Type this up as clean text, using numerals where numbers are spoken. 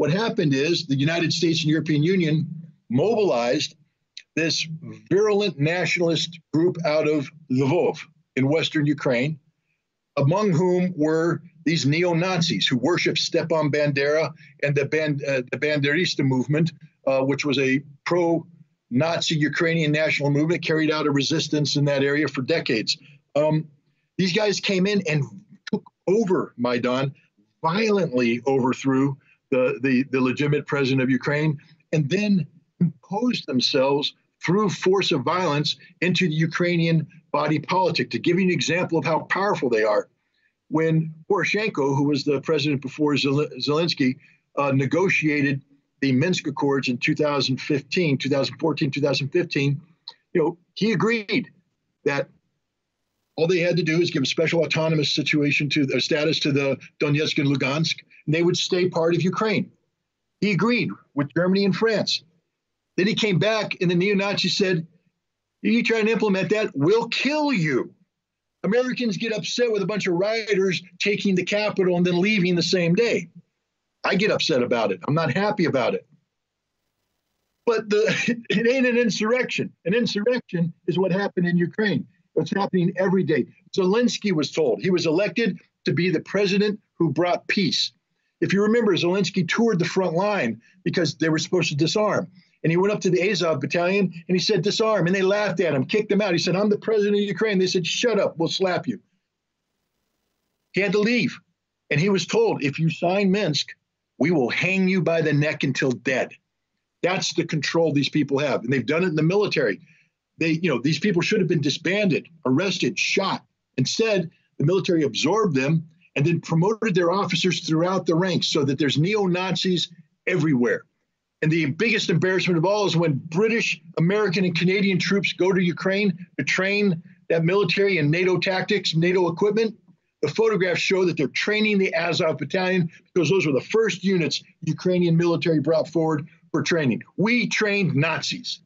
what happened is the United States and European Union mobilized this virulent nationalist group out of Lvov in Western Ukraine, among whom were these neo-Nazis who worshiped Stepan Bandera and the Banderista movement, which was a pro-Nazi Ukrainian national movement, carried out a resistance in that area for decades. These guys came in and took over Maidan, violently overthrew the legitimate president of Ukraine, and then imposed themselves through force of violence into the Ukrainian body politic. To give you an example of how powerful they are, when Poroshenko, who was the president before Zelensky, negotiated the Minsk Accords in 2014, 2015, he agreed that all they had to do is give a special autonomous situation to their status to the Donetsk and Lugansk, and they would stay part of Ukraine. He agreed with Germany and France. Then he came back, and the neo-Nazis said, "You try and implement that, we'll kill you." Americans get upset with a bunch of rioters taking the capital and then leaving the same day. I get upset about it. I'm not happy about it. But it ain't an insurrection. An insurrection is what happened in Ukraine. It's happening every day. Zelensky was told he was elected to be the president who brought peace. If you remember, Zelensky toured the front line because they were supposed to disarm. And he went up to the Azov battalion and he said, "Disarm." And they laughed at him, kicked him out. He said, "I'm the president of Ukraine." They said, "Shut up, we'll slap you." He had to leave. And he was told, "If you sign Minsk, we will hang you by the neck until dead." That's the control these people have. And they've done it in the military. These people should have been disbanded, arrested, shot. Instead, the military absorbed them and then promoted their officers throughout the ranks so that there's neo-Nazis everywhere. And the biggest embarrassment of all is when British, American, and Canadian troops go to Ukraine to train that military and NATO tactics, NATO equipment. The photographs show that they're training the Azov battalion because those were the first units the Ukrainian military brought forward for training. We trained Nazis.